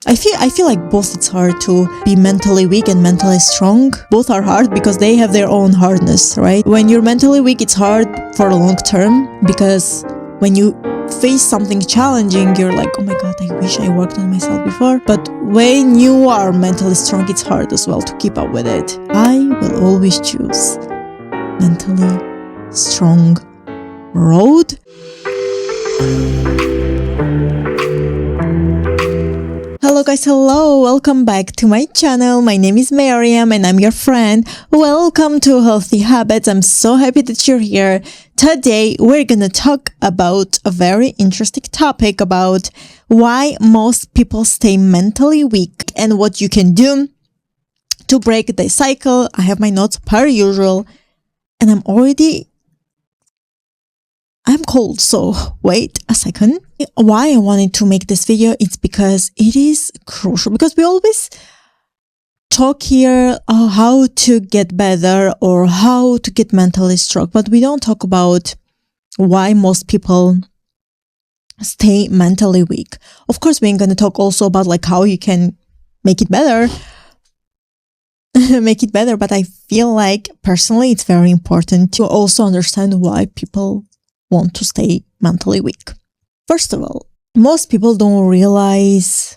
I feel like both it's hard to be mentally weak and mentally strong. Both are hard because they have their own hardness, right? When you're mentally weak, it's hard for the long term because when you face something challenging, you're like, oh my god, I wish I worked on myself before. But when you are mentally strong, it's hard as well to keep up with it. I will always choose mentally strong road. Hello guys, hello, welcome back to my channel. My name is Miriam and I'm your friend. Welcome to Healthy Habits. I'm so happy that you're here. Today we're gonna talk about a very interesting topic about why most people stay mentally weak and what you can do to break the cycle. I have my notes per usual and I'm cold, so wait a second. Why I wanted to make this video, it's because it is crucial, because we always talk here how to get better or how to get mentally strong, but we don't talk about why most people stay mentally weak. Of course, we're going to talk also about like how you can make it better, but I feel like personally it's very important to also understand why people want to stay mentally weak. First of all, most people don't realize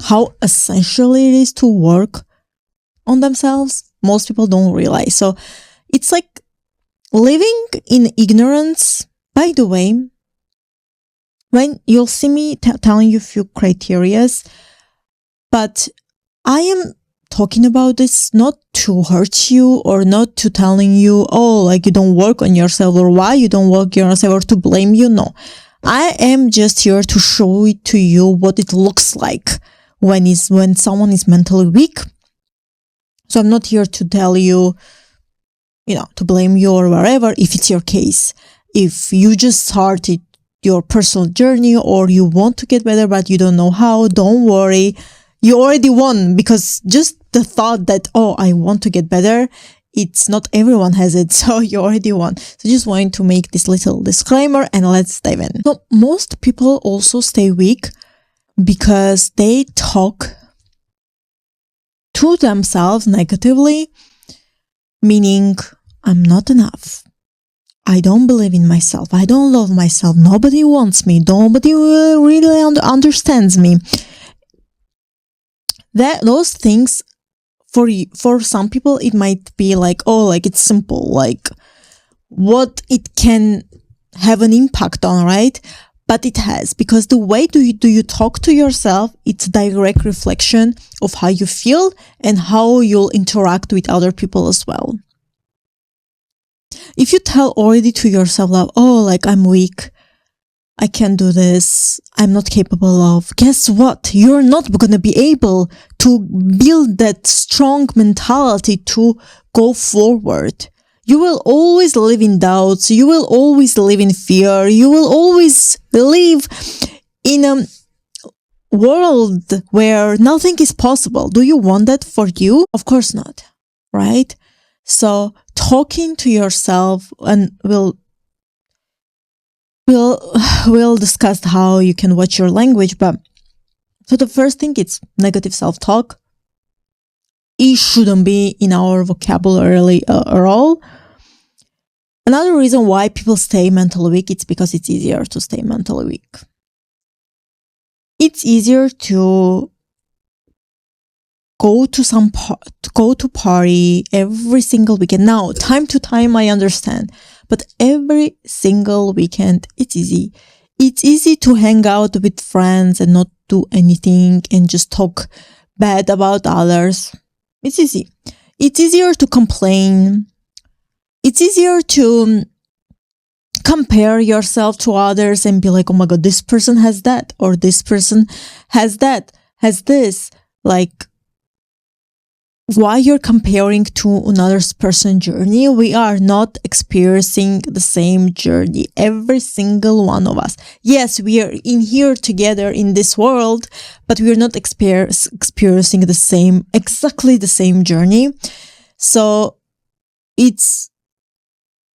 how essential it is to work on themselves. Most people don't realize. So it's like living in ignorance. By the way, when you'll see me telling you a few criterias, but I am talking about this not to hurt you or not to telling you, oh, like you don't work on yourself or why you don't work on yourself or to blame you. No, I am just here to show it to you what it looks like when someone is mentally weak. So I'm not here to tell you, to blame you or whatever if it's your case. If you just started your personal journey or you want to get better but you don't know how, don't worry. You already won, because just the thought that, oh, I want to get better, it's not everyone has it, so you already won. So just wanted to make this little disclaimer and let's dive in. So most people also stay weak because they talk to themselves negatively, meaning I'm not enough. I don't believe in myself. I don't love myself. Nobody wants me. Nobody really understands me. Those things for some people it might be like, oh, like it's simple, like what it can have an impact on, right? But it has, because the way do you talk to yourself, it's a direct reflection of how you feel and how you'll interact with other people as well. If you tell already to yourself like, oh, like I'm weak, I can't do this, I'm not capable of, guess what? You're not going to be able to build that strong mentality to go forward. You will always live in doubts. You will always live in fear. You will always live in a world where nothing is possible. Do you want that for you? Of course not, right? So talking to yourself, and we'll discuss how you can watch your language, but so the first thing, it's negative self-talk. It shouldn't be in our vocabulary at all. Another reason why people stay mentally weak, it's because it's easier to stay mentally weak. It's easier to go to party every single weekend. Now, time to time, I understand. But every single weekend, it's easy. It's easy to hang out with friends and not do anything and just talk bad about others. It's easy. It's easier to complain. It's easier to compare yourself to others and be like, oh my God, this person has that, or this person has that, has this. Like, why you're comparing to another person's journey? We are not experiencing the same journey, every single one of us. Yes, we are in here together in this world, but we are not experiencing exactly the same journey. So it's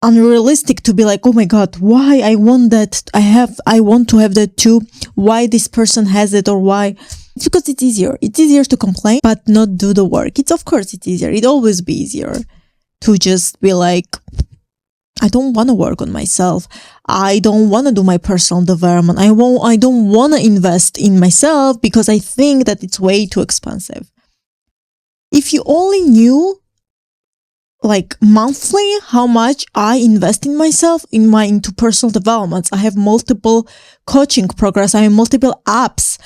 unrealistic to be like, oh my God, why I want that? I want to have that too. Why this person has it, or why It's because it's easier. It's easier to complain, but not do the work. Of course it's easier. It'd always be easier to just be like, I don't want to work on myself. I don't want to do my personal development. I don't want to invest in myself because I think that it's way too expensive. If you only knew like monthly how much I invest in myself into personal developments. I have multiple coaching programs. I have multiple apps.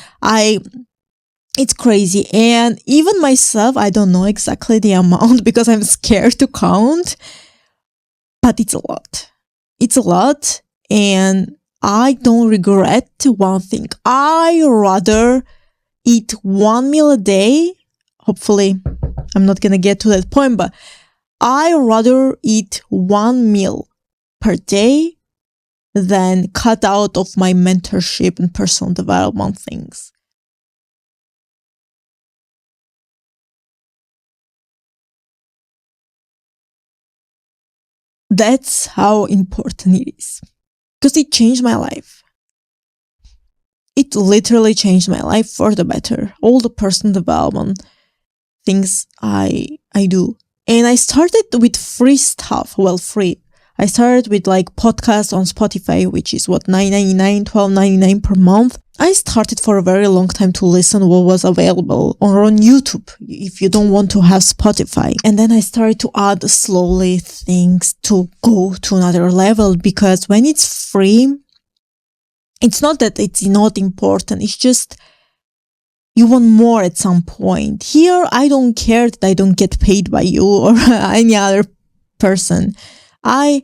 It's crazy. And even myself, I don't know exactly the amount because I'm scared to count, but it's a lot. It's a lot. And I don't regret one thing. I rather eat one meal a day. Hopefully I'm not going to get to that point, but I rather eat one meal per day than cut out of my mentorship and personal development things. That's how important it is. Because it changed my life. It literally changed my life for the better. All the personal development things I do. And I started with free stuff. Well, free. I started with like podcasts on Spotify, which is what, $9.99, $12.99 per month. I started for a very long time to listen what was available or on YouTube if you don't want to have Spotify. And then I started to add slowly things to go to another level, because when it's free, it's not that it's not important. It's just you want more at some point. Here, I don't care that I don't get paid by you or any other person. I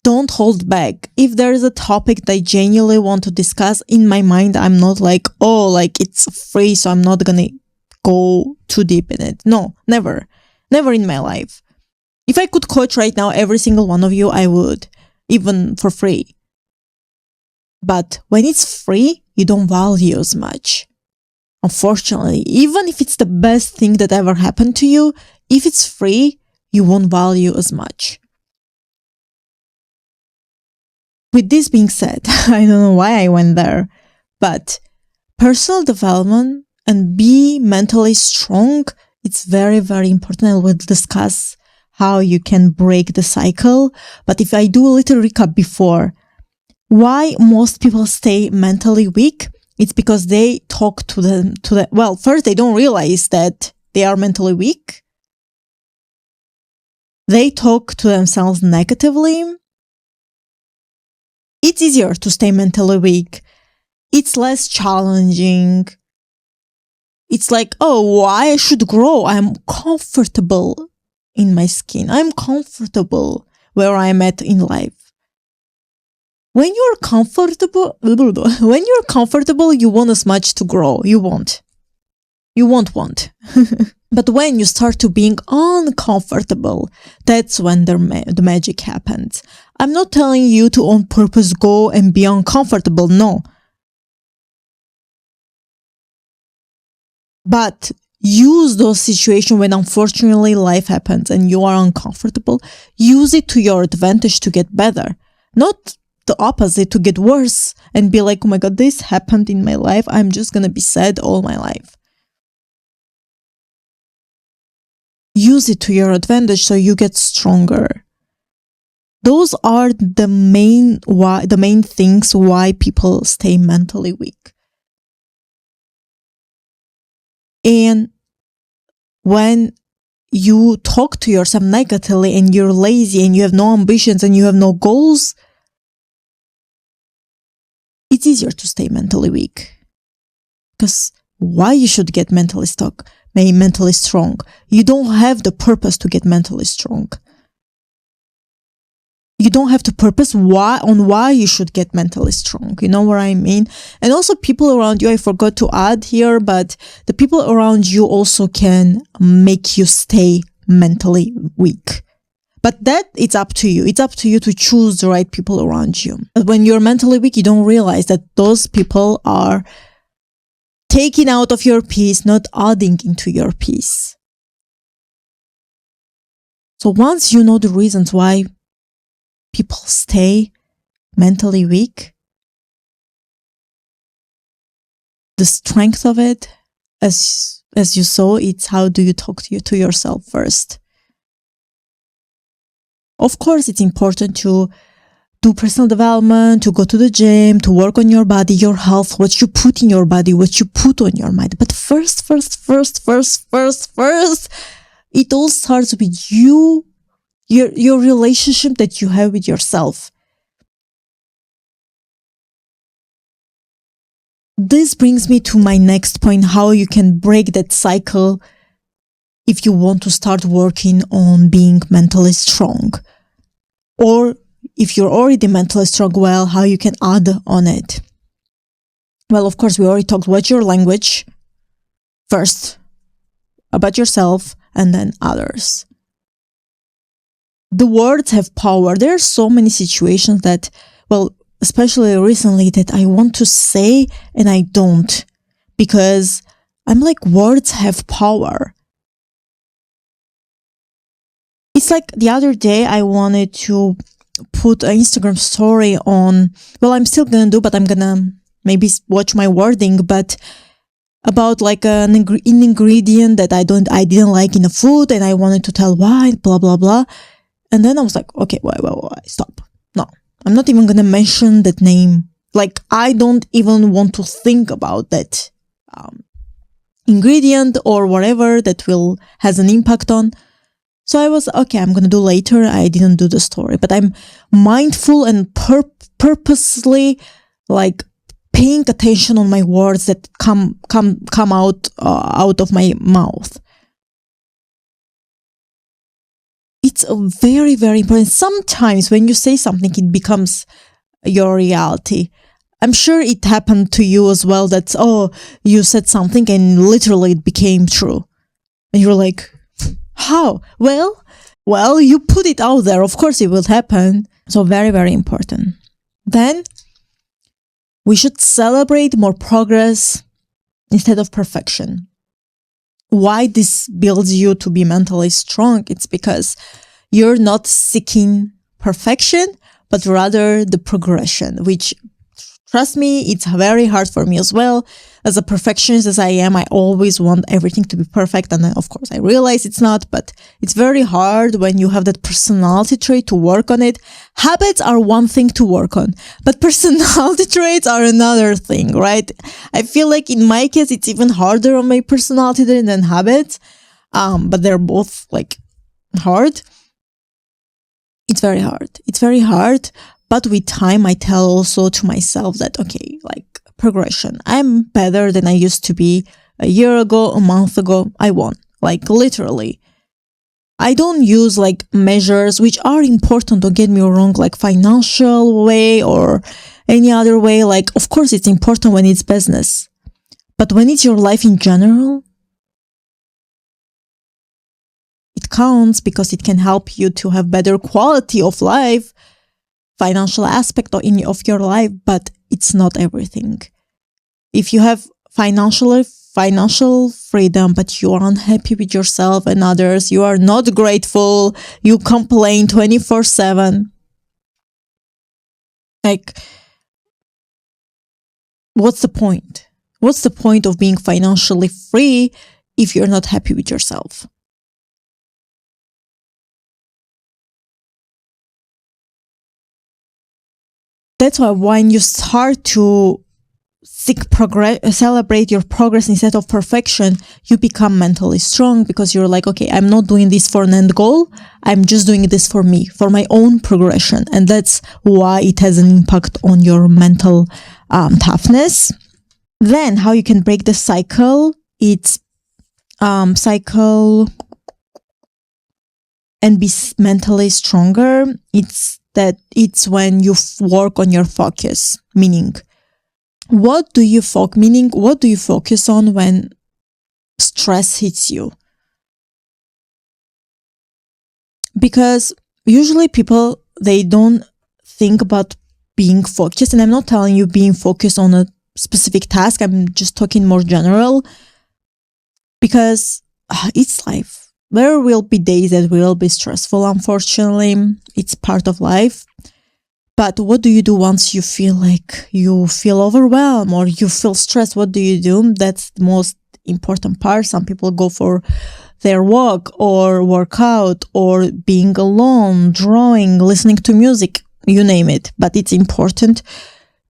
don't hold back. If there is a topic that I genuinely want to discuss, in my mind, I'm not like, oh, like it's free, so I'm not gonna go too deep in it. No, never. Never in my life. If I could coach right now every single one of you, I would, even for free. But when it's free, you don't value as much. Unfortunately, even if it's the best thing that ever happened to you, if it's free, you won't value as much. With this being said, I don't know why I went there, but personal development and be mentally strong, it's very, very important. I will discuss how you can break the cycle. But if I do a little recap before, why most people stay mentally weak, it's because they talk well, first they don't realize that they are mentally weak. They talk to themselves negatively. It's easier to stay mentally weak. It's less challenging. It's like, oh, why I should grow? I'm comfortable in my skin. I'm comfortable where I'm at in life. When you're comfortable, you want as much to grow. You won't. You won't want. But when you start to being uncomfortable, that's when the magic happens. I'm not telling you to on purpose go and be uncomfortable, no. But use those situations when unfortunately life happens and you are uncomfortable. Use it to your advantage to get better. Not the opposite, to get worse and be like, oh my God, this happened in my life. I'm just going to be sad all my life. Use it to your advantage so you get stronger. Those are the main things why people stay mentally weak. And when you talk to yourself negatively and you're lazy and you have no ambitions and you have no goals, it's easier to stay mentally weak. Because why you should get mentally strong? You don't have the purpose to get mentally strong. You don't have to purpose why you should get mentally strong. You know what I mean? And also people around you, I forgot to add here, but the people around you also can make you stay mentally weak. But that, it's up to you. It's up to you to choose the right people around you. But when you're mentally weak, you don't realize that those people are taking out of your peace, not adding into your peace. So once you know the reasons why people stay mentally weak, the strength of it, as you saw, it's how do you talk to yourself first. Of course, it's important to do personal development, to go to the gym, to work on your body, your health, what you put in your body, what you put on your mind. But first, it all starts with you, your relationship that you have with yourself. This brings me to my next point, how you can break that cycle if you want to start working on being mentally strong. Or if you're already mentally strong, well, how you can add on it. Well, of course, we already talked about your language first, about yourself, and then others. The words have power. There are so many situations that, well, especially recently, that I want to say and I don't, because I'm like, words have power. It's like the other day I wanted to put an Instagram story on, well, I'm still gonna do, but I'm gonna maybe watch my wording, but about like an ingredient that I didn't like in a food, and I wanted to tell why, blah, blah, blah. And then I was like, okay, wait, stop. No, I'm not even gonna mention that name. Like, I don't even want to think about that ingredient or whatever that has an impact on. So I was, okay, I'm going to do later. I didn't do the story, but I'm mindful and purposely like paying attention on my words that come out of my mouth. It's very, very important. Sometimes when you say something, it becomes your reality. I'm sure it happened to you as well, that, oh, you said something and literally it became true. And you're like, how? Well, you put it out there. Of course it will happen. So very, very important. Then we should celebrate more progress instead of perfection. Why this builds you to be mentally strong? It's because you're not seeking perfection, but rather the progression, which, trust me, it's very hard for me as well. As a perfectionist as I am, I always want everything to be perfect. And then, of course, I realize it's not, but it's very hard when you have that personality trait to work on it. Habits are one thing to work on, but personality traits are another thing, right? I feel like in my case, it's even harder on my personality trait than habits. But they're both like hard. It's very hard. It's very hard. But with time, I tell also to myself that, okay, like progression. I'm better than I used to be a year ago, a month ago. I won, like literally. I don't use like measures, which are important, don't get me wrong, like financial way or any other way. Like, of course, it's important when it's business. But when it's your life in general, it counts because it can help you to have better quality of life, financial aspect of your life, but it's not everything. If you have financial freedom, but you are unhappy with yourself and others, you are not grateful, you complain 24/7, like, what's the point? What's the point of being financially free if you're not happy with yourself? That's why when you start to celebrate your progress instead of perfection, you become mentally strong, because you're like, okay, I'm not doing this for an end goal. I'm just doing this for me, for my own progression. And that's why it has an impact on your mental toughness. Then how you can break the cycle, it's cycle and be mentally stronger. It's when you work on your focus, meaning what do you focus on when stress hits you? Because usually people, they don't think about being focused. And I'm not telling you being focused on a specific task. I'm just talking more general, because it's life. There will be days that will be stressful, unfortunately. It's part of life. But what do you do once you feel like you feel overwhelmed or you feel stressed? What do? That's the most important part. Some people go for their walk or workout or being alone, drawing, listening to music, you name it. But it's important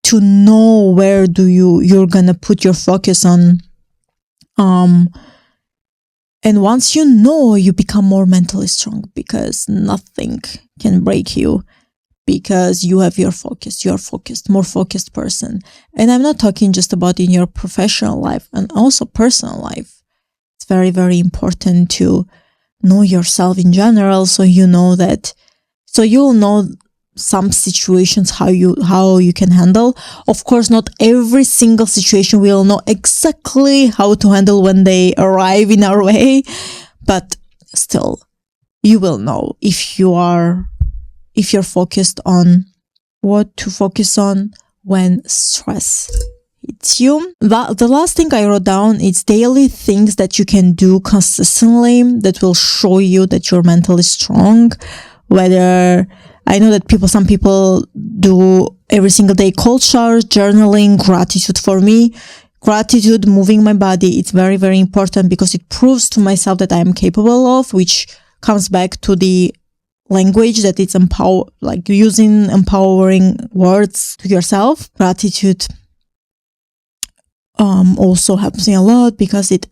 to know where you're gonna put your focus on. And once you know, you become more mentally strong because nothing can break you because you have your focus. You're focused, more focused person. And I'm not talking just about in your professional life and also personal life. It's very, very important to know yourself in general so you'll know some situations how you can handle. Of course, not every single situation we'll know exactly how to handle when they arrive in our way, but still you will know if you're focused on what to focus on when stress hits you. The last thing I wrote down is daily things that you can do consistently that will show you that you're mentally strong. Whether I know that some people do every single day cold showers, journaling, gratitude. For me, gratitude, moving my body, it's very, very important because it proves to myself that I am capable of, which comes back to the language that it's using empowering words to yourself. Gratitude also helps me a lot because it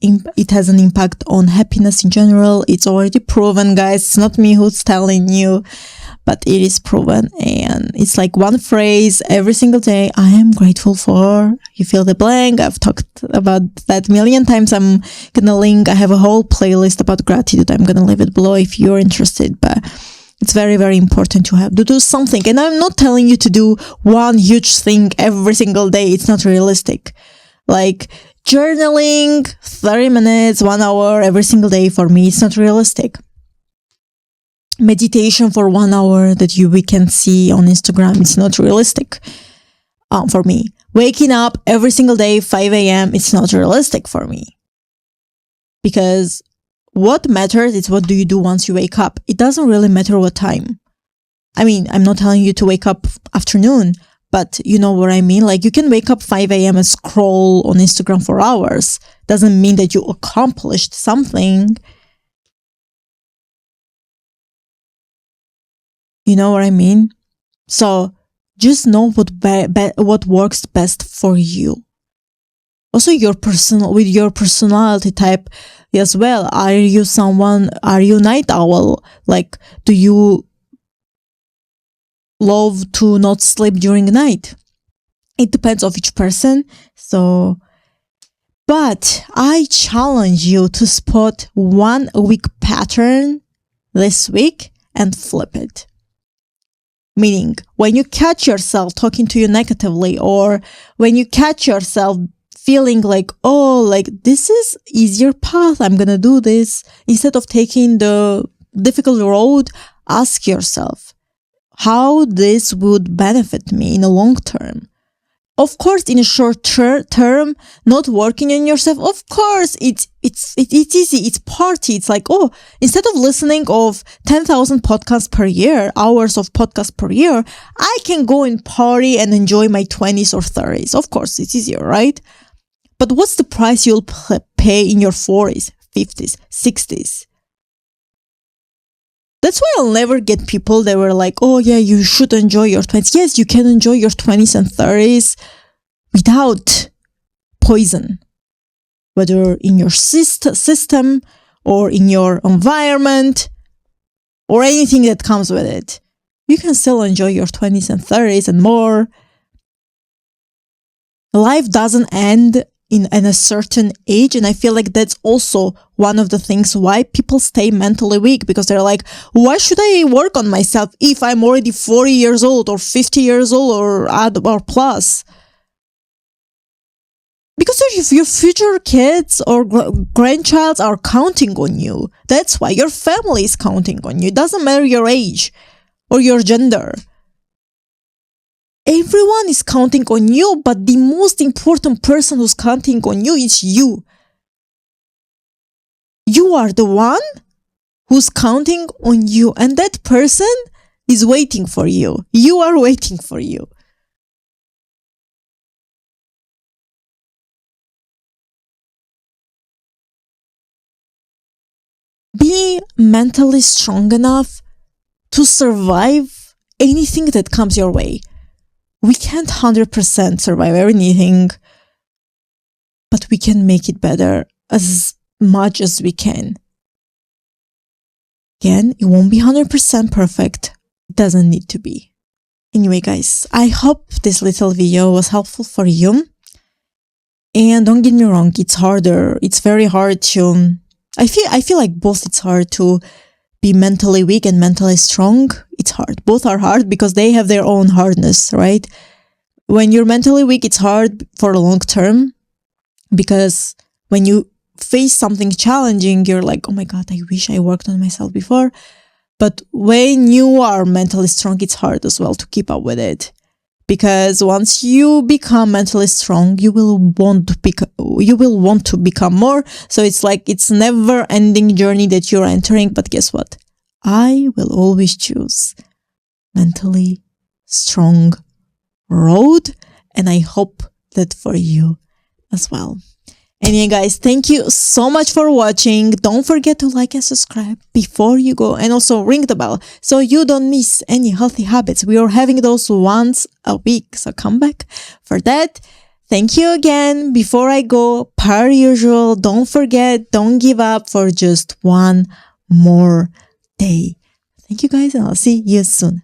has an impact on happiness in general. It's already proven, guys. It's not me who's telling you, but it is proven. And it's like one phrase every single day. I am grateful for, you fill the blank. I've talked about that a million times. I'm gonna link, I have a whole playlist about gratitude. I'm gonna leave it below if you're interested, but it's very, very important to do something. And I'm not telling you to do one huge thing every single day. It's not realistic. Like journaling, 30 minutes, 1 hour every single day, for me, it's not realistic. Meditation for 1 hour that we can see on Instagram, it's not realistic for me. Waking up every single day, 5 a.m., it's not realistic for me. Because what matters is what do you do once you wake up. It doesn't really matter what time. I mean, I'm not telling you to wake up afternoon, but you know what I mean? Like you can wake up 5 a.m. and scroll on Instagram for hours. Doesn't mean that you accomplished something. You know what I mean? So just know what works best for you. Also, with your personality type as well. Are you a night owl? Like, do you love to not sleep during the night? It depends on each person. But I challenge you to spot 1 week pattern this week and flip it. Meaning, when you catch yourself talking to you negatively, or when you catch yourself feeling like, oh, like this is easier path, I'm gonna do this, instead of taking the difficult road, ask yourself how this would benefit me in the long term. Of course, in a short term, not working on yourself, of course, it's easy, it's party. It's like, oh, instead of listening of 10,000 podcasts per year, hours of podcasts per year, I can go and party and enjoy my 20s or 30s. Of course, it's easier, right? But what's the price you'll pay in your 40s, 50s, 60s? That's why I'll never get people that were like, oh yeah, you should enjoy your 20s. Yes, you can enjoy your 20s and 30s without poison. Whether in your system or in your environment or anything that comes with it. You can still enjoy your 20s and 30s and more. Life doesn't end in a certain age, and I feel like that's also one of the things why people stay mentally weak, because they're like, why should I work on myself if I'm already 40 years old or 50 years old or plus? Because if your future kids or grandchild are counting on you, that's why your family is counting on you. It doesn't matter your age or your gender. Everyone is counting on you, but the most important person who's counting on you is you. You are the one who's counting on you, and that person is waiting for you. You are waiting for you. mentally strong enough to survive anything that comes your way. We can't 100% survive anything, but we can make it better as much as we can. Again, it won't be 100% perfect. It doesn't need to be. Anyway, guys, I hope this little video was helpful for you. And don't get me wrong, it's harder. It's very hard to... I feel like both it's hard to be mentally weak and mentally strong. It's hard. Both are hard because they have their own hardness, right? When you're mentally weak, it's hard for the long term because when you face something challenging, you're like, oh my God, I wish I worked on myself before. But when you are mentally strong, it's hard as well to keep up with it. Because once you become mentally strong, you will want to become more. So it's like it's never ending journey that you're entering. But guess what? I will always choose mentally strong road. And I hope that for you as well. Anyway, guys, thank you so much for watching. Don't forget to like and subscribe before you go, and also ring the bell so you don't miss any healthy habits. We are having those once a week, so come back for that. Thank you again. Before I go, per usual, don't forget, don't give up for just one more day. Thank you, guys, and I'll see you soon.